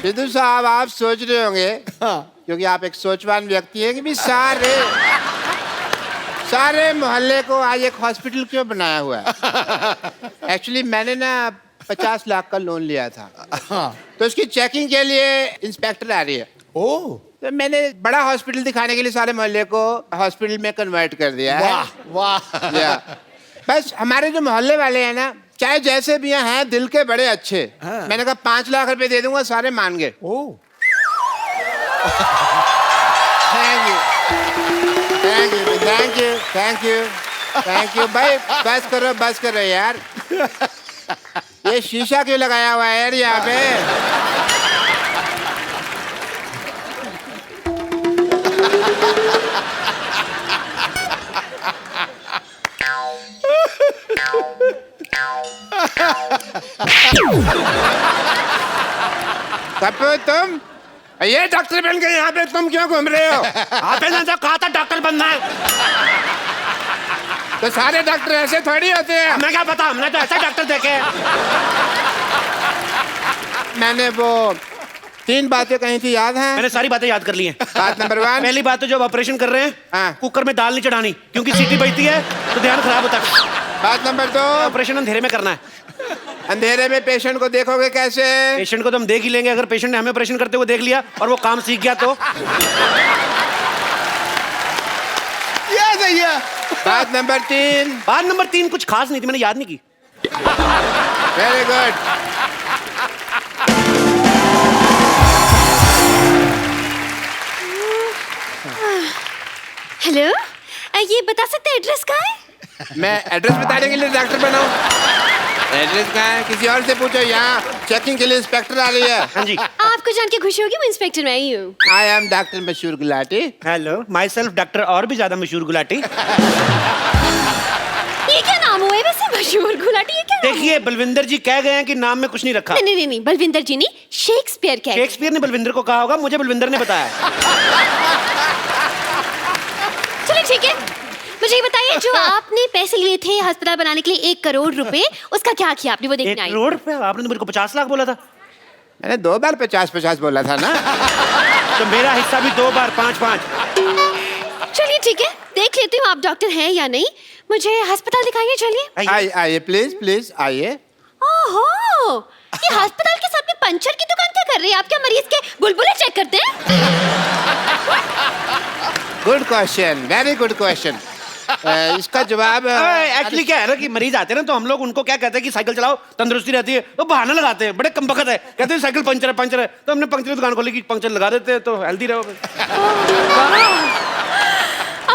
सिद्धू साहब आप सोच रहे होंगे क्योंकि आप एक सोचवान व्यक्ति हैं कि भी सारे मोहल्ले को आज एक हॉस्पिटल क्यों बनाया हुआ है। एक्चुअली मैंने ना 50 लाख का लोन लिया था तो उसकी चेकिंग के लिए इंस्पेक्टर आ रही है। ओह तो मैंने बड़ा हॉस्पिटल दिखाने के लिए सारे मोहल्ले को हॉस्पिटल में कन्वर्ट कर दिया है। वाह वाह। बस हमारे जो मोहल्ले वाले हैं ना चाहे जैसे भी हैं दिल के बड़े अच्छे। मैंने कहा 5 लाख रुपए दे दूंगा सारे मान गए। Oh thank you thank you thank you thank you thank you भाई बस करो यार। ये शीशा क्यों लगाया हुआ है यार यहाँ पे। कपूर तुम ये डॉक्टर बन के यहाँ पे तुम क्यों घूम रहे हो। आपने तो कहा था डॉक्टर बनना है। तो सारे डॉक्टर ऐसे थोड़ी होते हैं। हमें क्या पता, हमने तो ऐसे डॉक्टर देखे हैं। मैंने वो 3 बातें कही थी याद हैं। मैंने सारी बातें याद कर ली हैं। बात नंबर 1 पहली बात तो जब ऑपरेशन कर रहे हैं हाँ। कुकर में दाल नहीं चढ़ानी क्योंकि सीटी बजती है तो ध्यान खराब होता है। बात नंबर 2 ऑपरेशन अंधेरे में करना है। अंधेरे में पेशेंट को देखोगे कैसे। पेशेंट को तो हम देख ही लेंगे, अगर पेशेंट ने हमें ऑपरेशन करते हुए देख लिया और वो काम सीख गया तो। ये सही है। बात नंबर 3 बात नंबर 3 कुछ खास नहीं थी, मैंने याद नहीं की। Very good. हेलो, ये बता सकते हैं एड्रेस कहाँ है? मैं एड्रेस बताने के लिए डॉक्टर बनाऊं। एड्रेस कहाँ है किसी और से पूछो। यहाँ चेकिंग के लिए इंस्पेक्टर आ रही है। हाँ जी। आपको जान के खुशी होगी, मैं इंस्पेक्टर मैं ही हूँ। आई एम डॉक्टर मशहूर Gulati. Hello, my self doctor और भी ज्यादा मशहूर गुलाटी। ये क्या नाम हुआ है वैसे, मशहूर गुलाटी? ये क्या नाम देखिए बलविंदर जी कह गए हैं कि नाम में कुछ नहीं रखा। है? नहीं, बलविंदर जी नहीं, शेक्सपियर कह गए। शेक्सपियर ने बलविंदर को कहा होगा, मुझे बलविंदर ने बताया। चलो ठीक है, मुझे ये बताइए जो आपने पैसे लिए थे अस्पताल बनाने के लिए 1 करोड़ रुपए, उसका क्या किया आपने? वो 1 देखने आई। करोड़ रुपए? आपने तो मेरे को 50 लाख बोला था। मैंने 2 बार 50-50 बोला था ना। तो मेरा हिस्सा भी 2 बार 5-5। चलिए ठीक है, देख लेती हूँ आप डॉक्टर हैं या नहीं। मुझे अस्पताल दिखाइए, चलिए। आइए प्लीज आइए। ओहो, ये अस्पताल के साथ में पंचर की दुकान क्या कर रही है? आप क्या मरीज के बुलबुले चेक करते हैं? Good question, very good question. इसका जवाब एक्चुअली क्या है ना कि मरीज आते हैं ना तो हम लोग उनको क्या कहते हैं कि साइकिल चलाओ तंदुरुस्ती रहती है, तो बहाना लगाते हैं, बड़े कमबख्त है, कहते हैं साइकिल पंचर है, तो हमने पंचर की दुकान खोली कि पंचर लगा देते हैं तो हेल्दी रहोगे।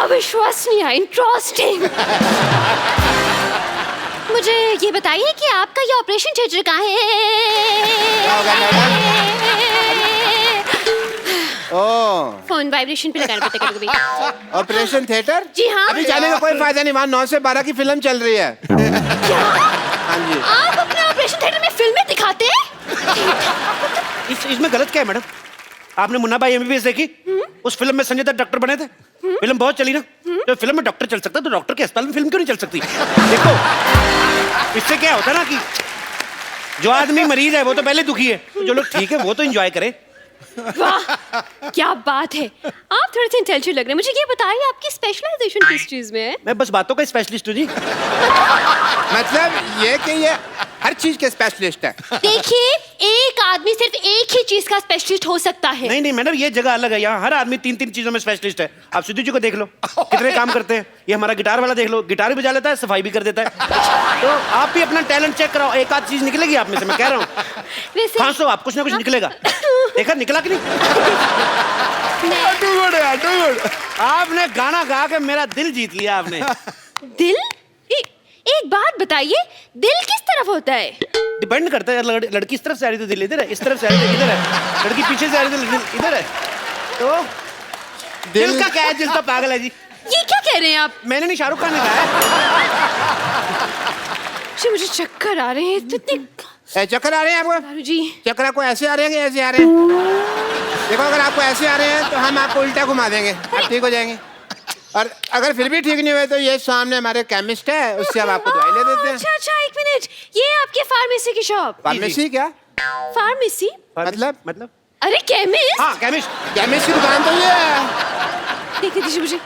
अविश्वसनीय, इंटरेस्टिंग। मुझे ये बताइए कि आपका ये ऑपरेशन थिएटर कहाँ है? फोन वाइब्रेशन पे लगाना पड़ता है कभी-कभी। Operation theatre? जी हाँ। अभी जाने का कोई फायदा नहीं, वहाँ 9 से 12 की फिल्म चल रही है। हाँ जी। आप अपने ऑपरेशन थिएटर में फिल्में दिखाते हैं? इसमें गलत क्या है मैडम? आपने मुन्ना भाई एमबीबीएस देखी? उस फिल्म में संजय दत्त डॉक्टर बने थे, फिल्म बहुत चली ना। तो फिल्म में डॉक्टर चल सकता है तो डॉक्टर के अस्पताल में फिल्म क्यों नहीं चल सकती? देखो इससे क्या होता है ना कि जो आदमी मरीज है वो तो पहले दुखी है, तो जो लोग ठीक है वो तो एंजॉय करें। वाह क्या बात है, आप थोड़े से इंटेलिजेंट लग रहे हैं। मुझे ये बताइए आपकी स्पेशलाइजेशन किस चीज में है? मैं बस बातों का स्पेशलिस्ट हूँ जी। मतलब ये कि ये हर चीज के स्पेशलिस्ट है। देखिए, एक आदमी सिर्फ एक ही चीज का स्पेशलिस्ट हो सकता है। नहीं मैडम, ये जगह अलग है, यहाँ हर आदमी 3-3 चीजों में स्पेशलिस्ट है। आप सिद्धू जी को देख लो कितने काम करते हैं। ये हमारा गिटार वाला देख लो, गिटार भी बजा लेता है, सफाई भी कर देता है। तो आप भी अपना टैलेंट चेक कराओ, एक आध चीज निकलेगी आप में से, मैं कह रहा हूँ। खांसो आप, कुछ ना कुछ निकलेगा। देखा निकला कि नहीं? आपने गाना गा के मेरा दिल जीत लिया आपने। दिल? एक बात बताइए, दिल किस तरफ होता है? डिपेंड करता है, लड़की इस तरफ से आ रही तो दिल इधर है, इस तरफ से आ रही तो इधर है, लड़की पीछे से आ रही तो दिल इधर है। तो दिल का क्या है? दिल तो पागल है जी। ये क्या कह रहे हैं आप? मैंने नहीं, शाहरुख खान ने कहा है। मुझे चक्कर आ रहे हैं इतने। चक्कर आ रहे हैं आपको? जी चक्कर आपको ऐसे आ रहे हैं कि ऐसे आ रहे हैं? देखो अगर आपको ऐसे आ रहे हैं तो हम आपको उल्टा घुमा देंगे, आप ठीक हो जाएंगे। और अगर फिर भी ठीक नहीं हुए तो ये सामने हमारे केमिस्ट है, उससे हम आपको दवाई ले देते हैं। अच्छा, 1 मिनट, ये आपके फार्मेसी की शॉप? फार्मेसी क्या? फार्मेसी? मतलब अरे केमिस्ट। हाँ केमिस्ट। केमिस्ट की दुकान तो ये है। देखिए दीजिए मुझे।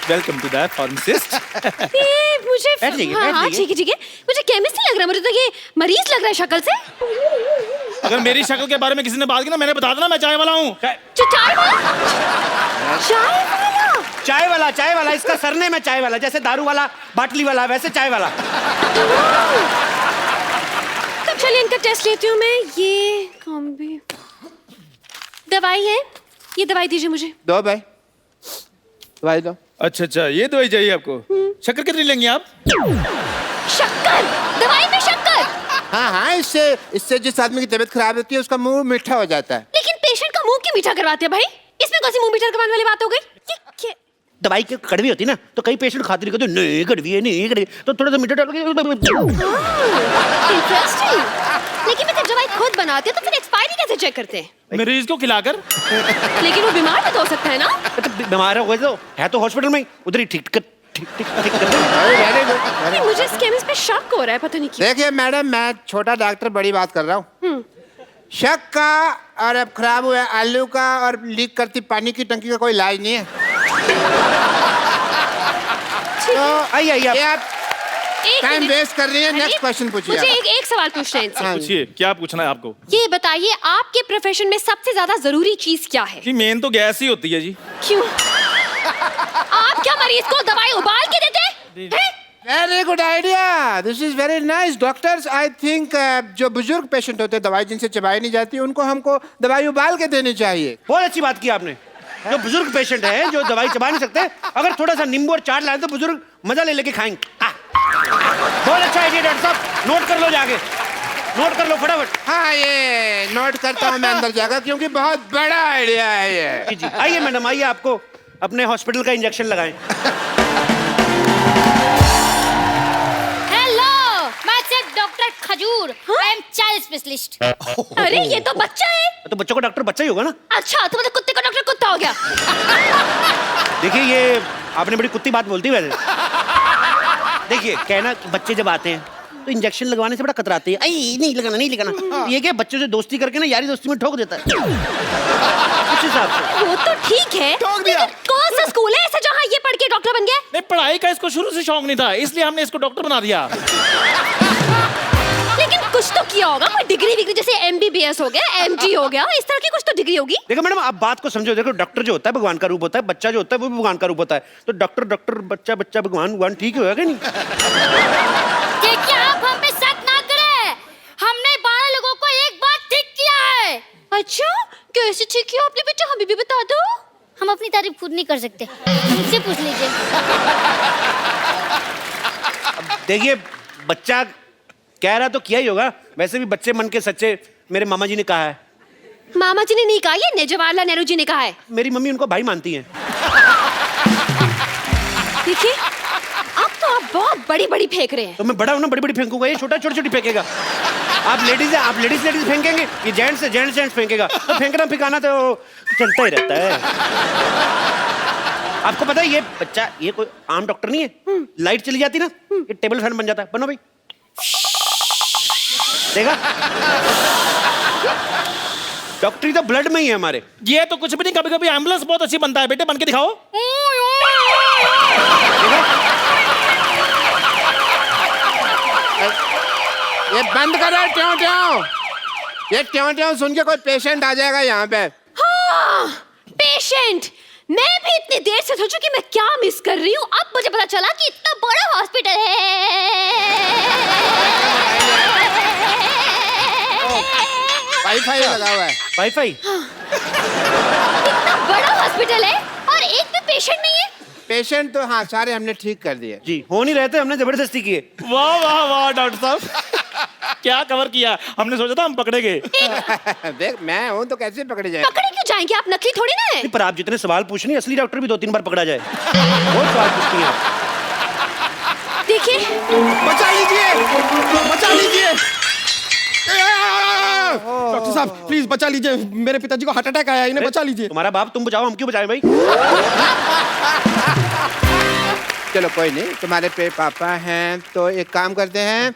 Welcome to the pharmacist. ये मुझे बैठ जाइए, हाँ बैठ हाँ जाइए। ठीक है मुझे केमिस्ट नहीं लग रहा, मुझे तो ये मरीज लग रहा है शक्ल से। अगर मेरी शक्ल के बारे में किसी ने बात की ना, मैंने बता देना मैं चाय वाला हूँ। जो चाय वाला? चाय वाला इसका सरनेम है चाय वाला, जैसे दारू वाला बाटली वाला वैसे चाय वाला। तब चलिए इनका टेस्ट लेती हूँ मैं। ये कौन भी दवाई है, ये दवाई दीजिए मुझे। दो भाई, दवाई दो। अच्छा अच्छा, ये दवाई चाहिए आपको। शक्कर कितनी लेंगे आप? शक्कर? दवाई में शक्कर? हाँ हाँ, इससे जिस आदमी की तबीयत खराब होती है उसका मुंह मीठा हो जाता है। लेकिन पेशेंट का मुंह क्यों मीठा करवाते हैं भाई? इसमें कौन सी मुंह मीठा करवाने वाली बात हो गई? ये दवाई की कड़वी होती है ना, तो कई पेशेंट खाते नहीं, कहते नहीं कड़वी है, नहीं कड़वी, तो थोड़ा सा मीठा डाल के। इंटरेस्टिंग। लेकिन मैं जब दवाई खुद बनाते हैं तो फिर एक्सपायरी कैसे चेक करते हैं? मरीज को खिलाकर। लेकिन वो बीमार भी तो हो सकता है ना? तो बीमार हो गए तो है तो हॉस्पिटल में ही, उधर ही ठीक कर दे। Very good. नहीं, मुझे इस केमिस्ट पे शक हो रहा है, पता नहीं क्यों। देखिए मैडम, मैं छोटा डॉक्टर बड़ी बात कर रहा हूँ। शक का और अब खराब हुआ आलू का और लीक करती पानी की टंकी का कोई इलाज नहीं है। तो आइए ये आप एक टाइम मिनट। वेस्ट कर रही है। अरे, नेक्स्ट क्वेश्चन पूछिए मुझे आप। एक सवाल पूछना है इनसे। हाँ। पूछिए, क्या पूछना है आपको? ये बताइए आपके प्रोफेशन में सबसे ज्यादा जरूरी चीज क्या है? जी मेन तो गैस ही होती है जी। क्यों? आप क्या मरीज को दवाई उबाल के देते हैं? Very good idea, this is very nice. Doctors I think जो बुजुर्ग पेशेंट होते हैं, दवाई जिनसे चबाई नहीं जाती, उनको हमको दवाई उबाल के देनी चाहिए। बहुत अच्छी बात की आपने। जो बुजुर्ग पेशेंट है जो दवाई चबा नहीं सकते, अगर थोड़ा सा नींबू और चाट लाए तो बुजुर्ग मजा ले लेके खाएंगे। बहुत अच्छा आइडिया डॉक्टर साहब, नोट कर लो जाके, नोट कर लो फटाफट। हाँ, ये नोट करता हूँ मैं अंदर जाकर, क्योंकि बहुत बड़ा आइडिया है ये। जी आइए मैडम, आइए आपको अपने हॉस्पिटल का इंजेक्शन लगाएं। डॉक्टर खजूर, आई एम चाइल्ड स्पेशलिस्ट। अरे ये तो बच्चा है। तो बच्चों का डॉक्टर बच्चा ही होगा ना। अच्छा, तो मतलब कुत्ते का डॉक्टर कुत्ता हो गया। देखिए ये आपने बड़ी कुत्ती बात बोलती है वैसे। देखिए कहना कि बच्चे जब आते हैं तो इंजेक्शन लगवाने से बड़ा कतराते हैं, आई नहीं लगाना नहीं लगाना। ये क्या बच्चों से दोस्ती करके ना यारी दोस्ती में ठोक देता है उस हिसाब से। वो तो ठीक है, ठोक दिया। लेकिन कौन सा स्कूल है ऐसा जहाँ ये पढ़ के डॉक्टर बन गया? नहीं, पढ़ाई का इसको शुरू से शौक नहीं था, इसलिए हमने इसको डॉक्टर बना दिया। लेकिन कुछ तो किया होगा, कोई डिग्री विग्री, जैसे MBBS हो गया, MD हो गया, इस तरह की कुछ तो डिग्री होगी। देखो मैडम आप बात को समझो, देखो डॉक्टर जो होता है भगवान का रूप होता है, बच्चा जो होता है वो भी भगवान का रूप होता है। तो डॉक्टर डॉक्टर, बच्चा बच्चा, भगवान भगवान, ठीक होगा कि नहीं? देखिए आप हम पे शक ना करें, हमने 12 लोगों को एक बार ठीक किया है। अच्छा, कैसे ठीक किया आपने बेटा, हमें भी बता दो। हम अपनी तारीफ खुद नहीं कर सकते, मुझसे पूछ लीजिए। देखिए बच्चा कह रहा तो किया ही होगा, वैसे भी बच्चे मन के सच्चे, मेरे मामा जी ने कहा है। मामा जी ने नहीं कहा, ये जवाहरलाल नेहरू जी ने कहा है। मेरी मम्मी उनको भाई मानती हैं। देखिए अब तो आप बहुत बड़ी बड़ी फेंक रहे हैं। तो मैं बड़ा हूं ना, बड़ी बड़ी फेंकूंगा, ये छोटा छोटी छोटी फेंकेगा। आप लेडीज है, आप लेडीज लेडीज फेंकेंगे, ये जेंट्स है, जेंट्स जेंट्स फेंकेगा। तो फेंकना फिकाना तो चलता ही रहता है। आपको पता है ये बच्चा, ये कोई आम डॉक्टर नहीं है। लाइट चली जाती ना, ये टेबल फैन बन जाता है। बनो भाई, देखा डॉक्टरी तो ब्लड में ही है हमारे। ये तो कुछ भी नहीं, कभी कभी एम्बुलेंस बहुत अच्छी बनता है। बेटे बन के दिखाओ। ये बंद करो ट्यों ट्यों। ये ट्यों ट्यों सुन के कोई पेशेंट आ जाएगा यहाँ पे। हाँ, पेशेंट। मैं भी इतनी देर से सोचूं कि मैं क्या मिस कर रही हूँ, अब मुझे पता चला कि इतना बड़ा हॉस्पिटल है। वाईफाई लगा हुआ है। वाईफाई? इतना बड़ा हॉस्पिटल है और एक भी पेशेंट नहीं है। पेशेंट तो हाँ सारे हमने ठीक कर दिए। जी हो नहीं रहे थे, हमने जबरदस्ती किए। वाह वाह वाह डॉक्टर साहब, क्या कवर किया। हमने सोचा था हम पकड़े गए। देख मैं हूँ तो कैसे पकड़े जाए। पकड़े क्यों जाएंगे, आप नकली थोड़ी ना है। नहीं, पर आप जितने सवाल पूछ रही हैं, असली डॉक्टर भी 2-3 बार पकड़ा जाए। बहुत सवाल पूछती हैं आप। देखिए बचा लीजिए, बचा लीजिए। डॉक्टर साहब प्लीज बचा लीजिए, मेरे पिताजी को हार्ट अटैक आया, इन्हें बचा लीजिए। तुम्हारा बाप, तुम बचाओ, हम क्यों बचाएं भाई? चलो कोई नहीं, तुम्हारे पे पापा हैं तो एक काम करते हैं,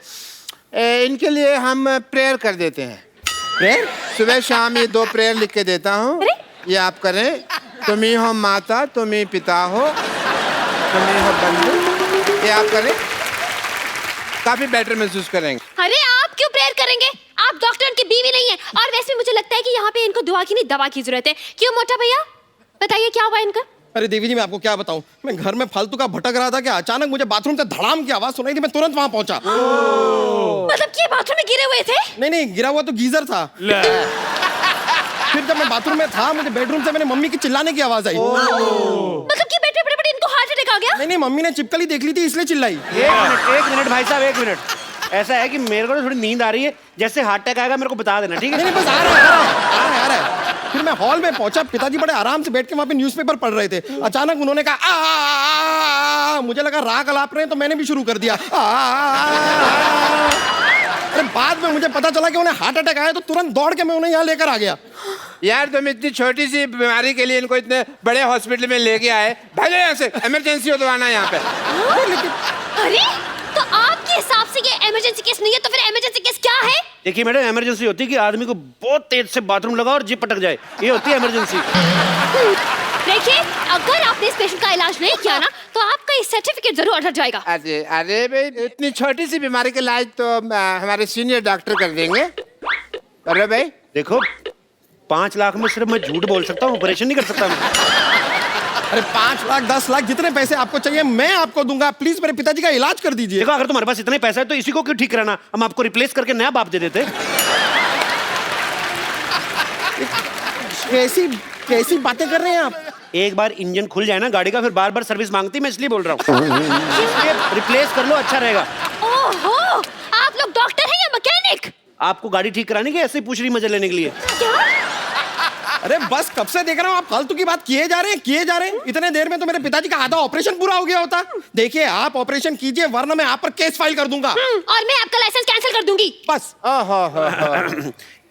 इनके लिए हम प्रेयर कर देते हैं। प्रेयर? सुबह शाम ये 2 प्रेयर लिख के देता हूँ, ये आप करें। तुम ही हो माता, तुम ही पिता हो, तुम ही हो बंधु, ये आप करें, काफी बेटर महसूस करेंगे। अरे आप क्यों प्रेयर करेंगे? आप डॉक्टर की बीवी नहीं है। और वैसे मुझे लगता है कि यहाँ पे इनको दुआ की नहीं दवा की जरूरत है। क्यों मोटा भैया, बताइए क्या हुआ इनका? अरे देवी जी, मैं आपको क्या बताऊं, मैं घर में फालतू का भटक रहा था कि अचानक मुझे बाथरूम से धड़ाम की आवाज सुनाई थी। मैं तुरंत वहां पहुंचा। मतलब कि बाथरूम में गिरे हुए थे? नहीं, गिरा हुआ तो गीजर था। फिर जब मैं बाथरूम में था, मुझे बेडरूम से मेरे मम्मी की चिल्लाने की आवाज आई। मतलब कि बैठे बड़े इनको हार्ट अटैक आ गया? नहीं, मम्मी ने चिपकली देख ली थी इसलिए चिल्लाई। एक मिनट भाई साहब, 1 मिनट। ऐसा है कि मेरे को थोड़ी नींद आ रही है, जैसे हार्ट अटैक आएगा मेरे को बता देना, ठीक है? नहीं, बस आ रहा है। फिर मैं हॉल में पहुंचा, पिताजी बड़े आराम से बैठ के वहां पे न्यूज़पेपर पढ़ रहे थे। अचानक उन्होंने कहा मुझे लगा राग अलाप रहे हैं, तो मैंने भी शुरू कर दिया। अरे बाद में मुझे पता चला कि उन्हें हार्ट अटैक आया, तो तुरंत दौड़ के मैं उन्हें यहाँ लेकर आ गया। यार तुम इतनी छोटी सी बीमारी के लिए इनको इतने बड़े हॉस्पिटल में लेके आए, भागो यहाँ से, इमरजेंसी हो तो आना यहाँ पे। अरे तो आपके हिसाब से ये इमरजेंसी केस नहीं है, तो फिर इमरजेंसी केस क्या है? देखिए मैडम, इमरजेंसी होती है कि आदमी को बहुत तेज से बाथरूम लगा और जीप पटक जाए, ये होती है इमरजेंसी। देखिए, अगर आपने इस पेशेंट का इलाज नहीं किया ना, तो आपका ये सर्टिफिकेट जरूर अटक जाएगा। अरे भाई, इतनी छोटी सी बीमारी के इलाज तो हमारे सीनियर डॉक्टर कर देंगे। अरे भाई देखो, 5 लाख में सिर्फ मैं झूठ बोल सकता हूँ, ऑपरेशन नहीं कर सकता मैं। अरे 5 लाख 10 लाख जितने पैसे आपको चाहिए मैं आपको दूंगा। प्लीज मेरे पिताजी का इलाज कर दीजिए। देखो, अगर तुम्हारे पास इतने पैसा है तो इसी को क्यों ठीक कराना, हम आपको रिप्लेस करके नया बाप दे देते। कैसी बातें कर रहे हैं आप? एक बार इंजन खुल जाए ना गाड़ी का, फिर बार बार सर्विस मांगती, मैं इसलिए बोल रहा हूँ। रिप्लेस कर लो, अच्छा रहेगा। ओहो, आप लोग डॉक्टर हैं या मैकेनिक? आपको गाड़ी ठीक कराने की ऐसे ही पूछ रही मजे लेने के लिए? अरे बस कब से देख रहा हूँ आप फालतू की बात किए जा रहे हैं। इतने देर में तो मेरे पिताजी का आधा ऑपरेशन पूरा हो गया होता। देखिए, आप ऑपरेशन कीजिए, वरना मैं आप पर केस फाइल कर दूंगा। और मैं आपका लाइसेंस कैंसिल कर दूंगी। बस।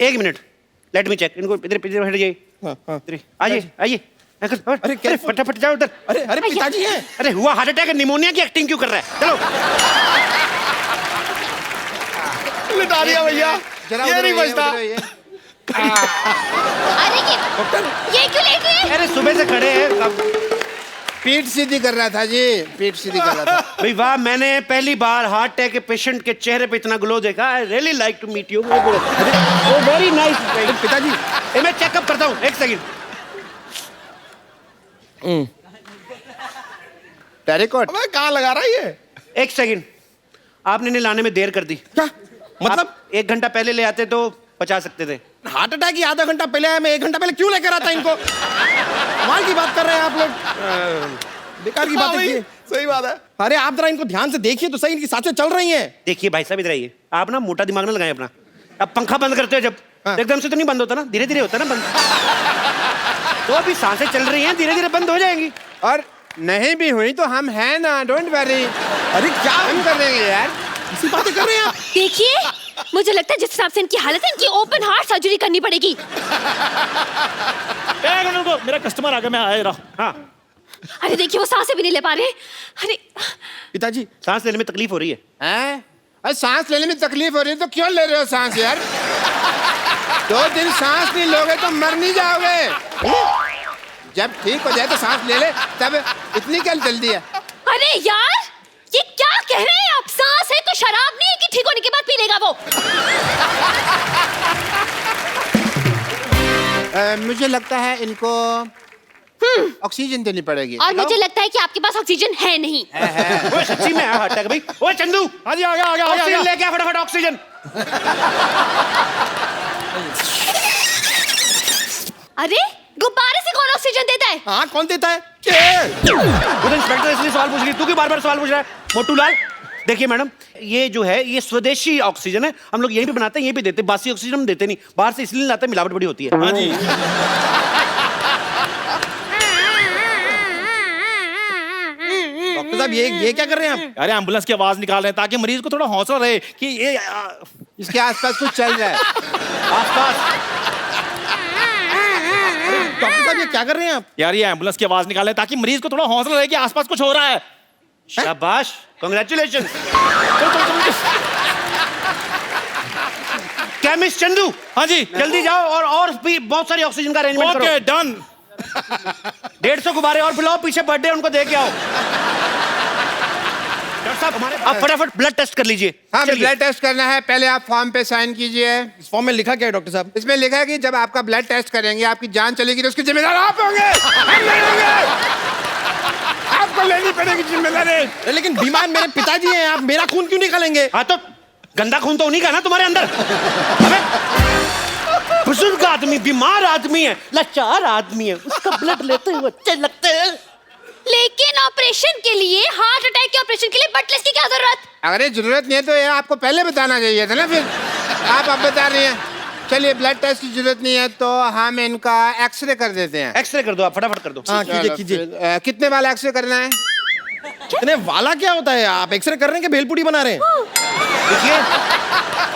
1 मिनट, लेट मी चेक। इनको इधर हट जाइए। आइए। अरे फटाफट जाओ उधर। अरे पिताजी हैं। अरे हुआ हार्ट अटैक, निमोनिया की एक्टिंग क्यों कर रहा है? चलो। लिटा दिया भैया, ये नहीं बचता। अरे ये क्यों लेट रहे हैं? अरे सुबह से खड़े हैं। पीठ सीधी कर रहा था जी, पीठ सीधी कर रहा था। भाई वाह, मैंने पहली बार हार्ट अटैक के पेशेंट के चेहरे पे इतना ग्लो देखा। I really like to meet you. वो वेरी नाइस। पिताजी मैं चेकअप करता हूँ, 1 सेकंड। टेरिकॉट कहाँ लगा रहा है ये? 1 सेकंड, आपने इन्हें लाने में देर कर दी। क्या मतलब? 1 घंटा पहले ले आते तो बचा सकते थे। हार्ट अटैक ही आधा घंटा पहले आया, मैं 1 घंटा पहले क्यों लेकर आता इनको? कमाल की बात कर रहे हैं आप लोग, बेकार की बात है। सही बात है। अरे आप जरा इनको ध्यान से देखिए तो सही, इनकी सांसें चल रही हैं। देखिए भाई साहब, इधर आइए। आप ना मोटा दिमाग ना लगाएं अपना। अब पंखा बंद करते हो जब, एकदम से तो नहीं बंद होता ना, धीरे धीरे होता ना बंद। तो अभी सांसें चल रही हैं, धीरे धीरे बंद हो जाएंगी। और नहीं भी हुई तो हम हैं ना, डोंट वरी। अरे क्या हम कर देंगे यार, ऐसी बातें कर रहे हैं आप? देखिए, मुझे लगता है जिस हिसाब से इनकी हालत है, इनकी ओपन हार्ट सर्जरी करनी पड़ेगी। एक मिनट रुको, मेरा कस्टमर आ गया, मैं आ रहा हूँ। हाँ, अरे देखिए, वो सांसें भी नहीं ले पा रहे। अरे पिताजी सांस लेने में तकलीफ हो रही है। हैं? अरे सांस लेने में तकलीफ हो रही है तो क्यों ले रहे हो सांस यार? 2 दिन सांस नहीं लोगे तो मर नहीं जाओगे। जब ठीक हो जाए तो सांस ले ले, तब इतनी क्या जल्दी है? अरे यार, ये क्या कह रहे हैं आप? सांस है तो शराब नहीं है कि ठीक होने के बाद पी लेगा वो। मुझे लगता है इनको ऑक्सीजन देनी पड़ेगी। और मुझे लगता है कि आपके पास ऑक्सीजन है नहीं। वो सच्ची में हार्ट अटैक भाई। ओए चंदू, हाँ जी, आ गया। ऑक्सीजन लेके आ फटाफट, ऑक्सीजन। अरे गुब्बारे से कौन ऑक्सीजन देता है? हाँ, कौन देता है? वो तो इंस्पेक्टर इसलिए सवाल पूछ रही, तू क्यों बार-बार सवाल पूछ रहा है? मोटू लाल, देखिए मैडम, ये जो है ये स्वदेशी ऑक्सीजन है, हम लोग यहीं पे बनाते हैं, यहीं पे देते हैं। बासी ऑक्सीजन हम देते नहीं, बाहर से इसलिए लाते हैं, मिलावट बड़ी होती है। हाँ जी। डॉक्टर साहब ये क्या कर रहे हैं आप? अरे एम्बुलेंस की आवाज निकाल रहे हैं ताकि मरीज को थोड़ा हौसला रहे कि ये इसके आसपास कुछ चल रहा है। आसपास डॉक्टर साहब ये क्या कर रहे हैं आप? यार ये एम्बुलेंस की आवाज निकाल रहे हैं ताकि मरीज को थोड़ा हौसला रहे कि आसपास कुछ हो रहा है। शाबाश, कांग्रेचुलेशन। केमिस्ट चंदू, हाँ जी, जल्दी जाओ और भी बहुत सारी ऑक्सीजन का अरेंजमेंट करो। Okay done. 150 गुब्बारे और पिलाओ, पीछे बर्थडे उनको दे के आओ। डॉक्टर साहब हमारे, आप फटाफट ब्लड टेस्ट कर लीजिए। हाँ, चलिए। ब्लड टेस्ट करना है। पहले आप फॉर्म पे साइन कीजिए। इस फॉर्म में लिखा क्या है डॉक्टर साहब? इसमें लिखा है कि जब आपका ब्लड टेस्ट करेंगे, आपकी जान चलेगी तो उसकी जिम्मेदार आप होंगे, हम नहीं होंगे। आपको लेनी पड़ेगी जिम्मेदारी। लेकिन बीमार मेरे पिताजी हैं, आप मेरा खून क्यों निकालेंगे? हाँ तो गंदा खून तो उन्हीं का ना तुम्हारे अंदर। अबे बुजुर्ग आदमी, बीमार आदमी है, लाचार आदमी है, उसका ब्लड लेते हुए अच्छे लगते हैं। लेकिन ऑपरेशन के लिए, हार्ट अटैक के ऑपरेशन के लिए ब्लड टेस्ट की क्या जरूरत? अगर ये जरूरत नहीं है तो ये आपको पहले बताना चाहिए था ना, फिर आप अब बता रही हैं। चलिए, ब्लड टेस्ट की जरूरत नहीं है तो हम इनका एक्सरे कर देते हैं। एक्सरे कर दो, आप फटाफट कर दो। हाँ कीजिए चलो, कीजिए। फिर, कितने वाला एक्सरे करना है? इतने वाला क्या होता है? आप एक्सरे कर रहे हैं कि भेलपूरी बना रहे हैं? देखिए,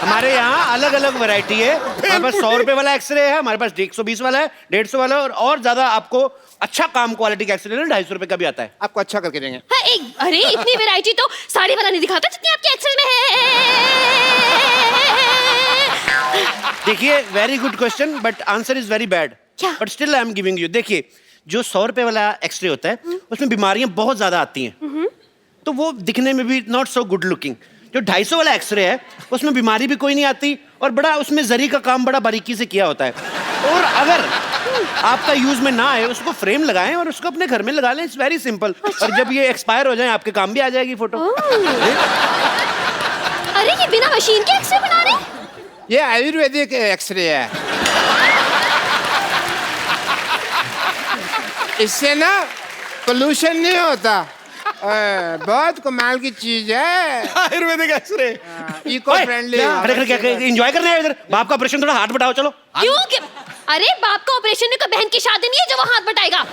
हमारे यहाँ अलग अलग वैरायटी है। हमारे पास 100 रुपए वाला एक्सरे है, हमारे पास 120 वाला है, 150 वाला, और ज्यादा आपको अच्छा काम क्वालिटी का एक्सरे लेना 250 रुपए का भी आता है। आपको अच्छा करके देंगे। हाँ, अरे इतनी वैरायटी तो साड़ी वाला नहीं दिखाता जितनी आपके एक्सेल में है। देखिए, very good question but answer is very bad. क्या? But still I am giving you. देखिए, जो 100 रुपए वाला एक्सरे होता है उसमें बीमारियां बहुत ज्यादा आती हैं, तो वो दिखने में भी नॉट सो गुड लुकिंग। जो 250 वाला एक्सरे है उसमें बीमारी भी कोई नहीं आती, और बड़ा उसमें जरी का काम बड़ा बारीकी से किया होता है। और अगर आपका यूज में ना आए, उसको फ्रेम लगाएं और उसको अपने घर में लगा लें। It's very simple. और जब ये एक्सपायर हो जाए, आपके काम भी आ जाएगी फोटो। अरे ये बिना मशीन के एक्सरे बना रहे हैं? ये आयुर्वेदिक एक्सरे है। इससे ना पोल्यूशन नहीं होता। बहुत कमाल की चीज है, ayurvedic x-ray. Eco friendly. Enjoy करने आए इधर। बाप का ऑपरेशन, थोड़ा हाथ बढ़ाओ, चलो। क्यों? अरे बाप का ऑपरेशन में कोई बहन की शादी नहीं है जो वो हाथ बटाएगा।